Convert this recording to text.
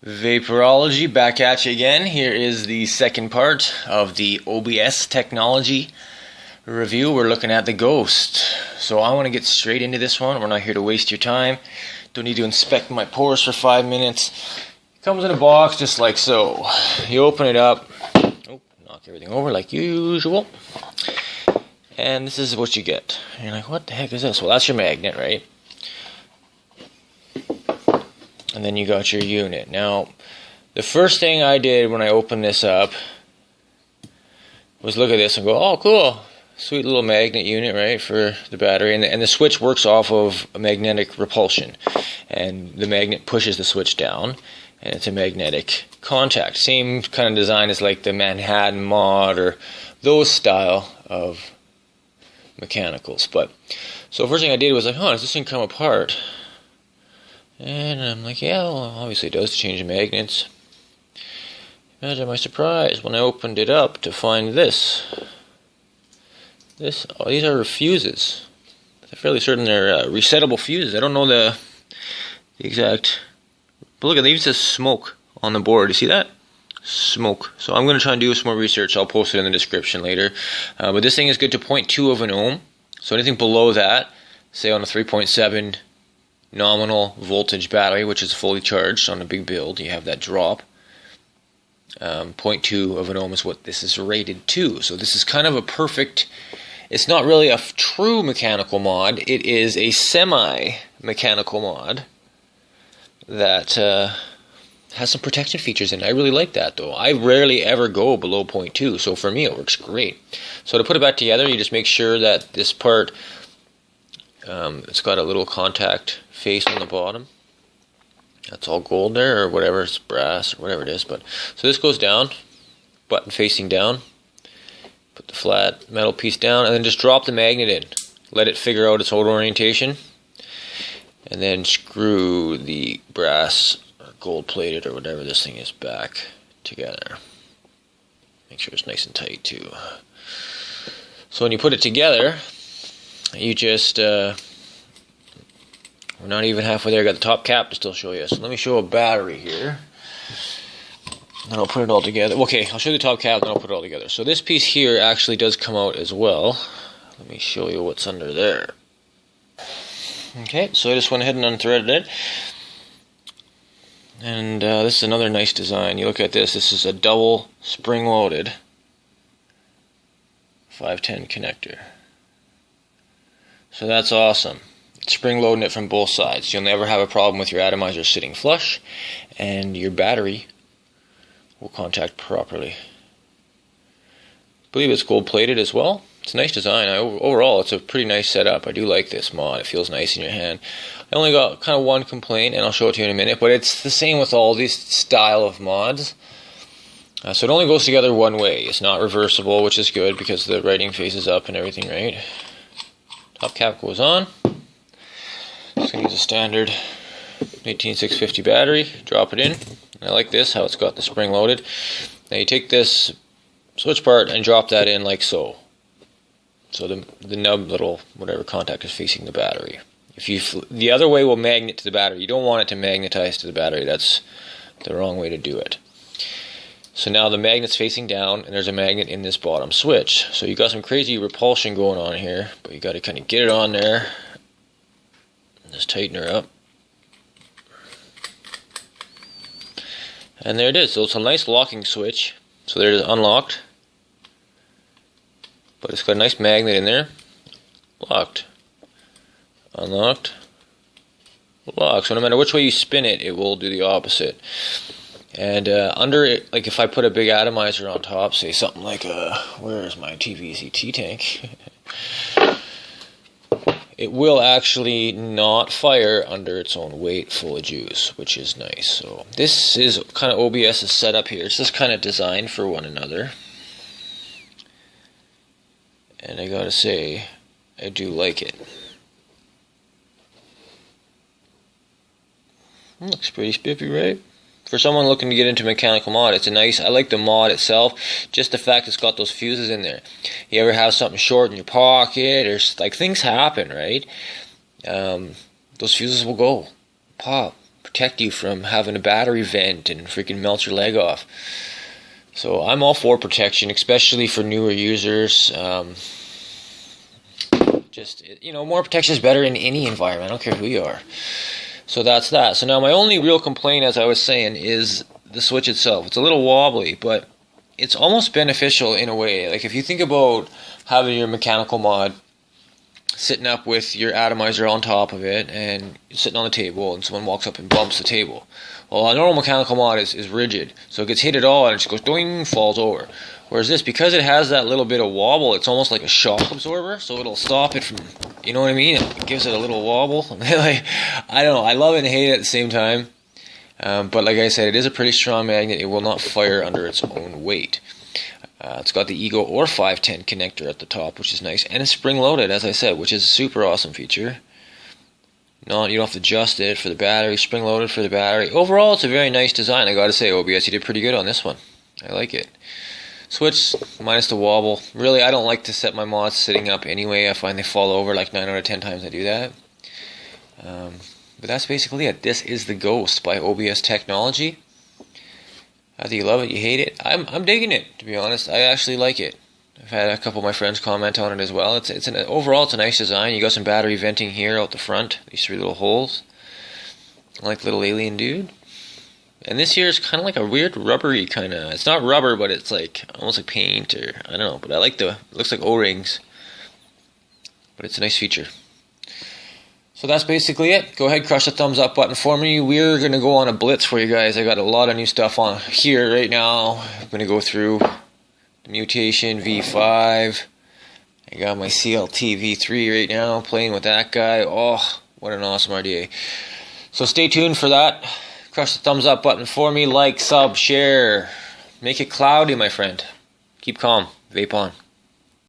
Vaporology, back at you again. Here is the second part of the OBS technology review. We're looking at the Ghost. So I want to get straight into this one. We're not here to waste your time. Don't need to inspect my pores for 5 minutes. It comes in a box just like so. You open it up. Oh, knock everything over like usual. And this is what you get. And you're like, what the heck is this? Well, that's your magnet, right? And then you got your unit. Now, the first thing I did when I opened this up was look at this and go, oh, cool. Sweet little magnet unit, right, for the battery. And the switch works off of a magnetic repulsion. And the magnet pushes the switch down, and it's a magnetic contact. Same kind of design as like the Manhattan mod or those style of mechanicals. But so first thing I did was like, does this thing come apart? And I'm like, yeah, well, obviously it does change the magnets. Imagine my surprise when I opened it up to find this. These are fuses. I'm fairly certain they're resettable fuses. I don't know the exact, but look at, they even says smoke on the board. You see that? Smoke. So I'm going to try and do some more research. I'll post it in the description later. But this thing is good to 0.2 of an ohm. So anything below that, say on a 3.7 nominal voltage battery, which is fully charged on a big build, you have that drop. 0.2 of an ohm is what this is rated to. So this is kind of a perfect, it's not really a true mechanical mod, it is a semi-mechanical mod that has some protection features in it. I really like that though. I rarely ever go below 0.2, so for me it works great. So to put it back together, you just make sure that this part, it's got a little contact face on the bottom. That's all gold there, or whatever, it's brass, or whatever it is. But so this goes down, button facing down. Put the flat metal piece down, and then just drop the magnet in. Let it figure out its own orientation. And then screw the brass, or gold plated, or whatever this thing is, back together. Make sure it's nice and tight too. So when you put it together, you just, we're not even halfway there. I got the top cap to still show you. So let me show a battery here. Then I'll put it all together. Okay, I'll show you the top cap, then I'll put it all together. So this piece here actually does come out as well. Let me show you what's under there. Okay, so I just went ahead and unthreaded it. And this is another nice design. You look at this. This is a double spring-loaded 510 connector. So that's awesome. Spring loading it from both sides. You'll never have a problem with your atomizer sitting flush, and your battery will contact properly. I believe it's gold plated as well. It's a nice design. Overall, it's a pretty nice setup. I do like this mod. It feels nice in your hand. I only got kind of one complaint, and I'll show it to you in a minute, but it's the same with all these style of mods. So it only goes together one way. It's not reversible, which is good because the writing faces up and everything, right? Top cap goes on. Just going to use a standard 18650 battery, drop it in. I like this, how it's got the spring loaded. Now you take this switch part and drop that in like so. So the nub little whatever contact is facing the battery. The other way will magnet to the battery. You don't want it to magnetize to the battery. That's the wrong way to do it. So now the magnet's facing down, and there's a magnet in this bottom switch. So you got some crazy repulsion going on here, but you got to kind of get it on there. Just tighten her up. And there it is. So it's a nice locking switch. So there it is, unlocked. But it's got a nice magnet in there. Locked. Unlocked. Locked. So no matter which way you spin it, it will do the opposite. And under it, like if I put a big atomizer on top, say something like where's my TVCT tank? It will actually not fire under its own weight full of juice, which is nice. So this is kind of OBS's setup here. It's just kind of designed for one another. And I gotta say, I do like it. Looks pretty spiffy, right? For someone looking to get into mechanical mod, it's a nice, I like the mod itself, just the fact it's got those fuses in there. You ever have something short in your pocket, or like things happen, right? Those fuses will go, pop, protect you from having a battery vent and freaking melt your leg off. So I'm all for protection, especially for newer users. Just, you know, more protection is better in any environment. I don't care who you are. So that's that. So now my only real complaint, as I was saying, is the switch itself. It's a little wobbly, but it's almost beneficial in a way. Like if you think about having your mechanical mod sitting up with your atomizer on top of it and sitting on the table, and someone walks up and bumps the table. Well, a normal mechanical mod is rigid, so it gets hit at all and it just goes doing, falls over. Whereas this, because it has that little bit of wobble, it's almost like a shock absorber, so it'll stop it from, you know what I mean? It gives it a little wobble. Like, I don't know, I love it and hate it at the same time. But like I said, it is a pretty strong magnet. It will not fire under its own weight. It's got the Ego or 510 connector at the top, which is nice. And it's spring-loaded, as I said, which is a super awesome feature. No, you don't have to adjust it for the battery. Spring-loaded for the battery. Overall, it's a very nice design. I gotta say, OBS, you did pretty good on this one. I like it. Switch, minus the wobble. Really, I don't like to set my mods sitting up anyway. I find they fall over like 9 out of 10 times I do that. But that's basically it. This is the Ghost by OBS Technology. Either you love it, you hate it. I'm digging it, to be honest. I actually like it. I've had a couple of my friends comment on it as well. Overall, it's a nice design. You got some battery venting here out the front. These 3 little holes. Like little alien dude. And this here is kind of like a weird rubbery kind of. It's not rubber, but it's like almost like paint or I don't know. But I like it looks like O-rings. But it's a nice feature. So that's basically it. Go ahead, crush the thumbs up button for me. We're going to go on a blitz for you guys. I got a lot of new stuff on here right now. I'm going to go through the Mutation V5. I got my CLT V3 right now, playing with that guy. Oh, what an awesome RDA. So stay tuned for that. Crush the thumbs up button for me. Like, sub, share. Make it cloudy, my friend. Keep calm. Vape on.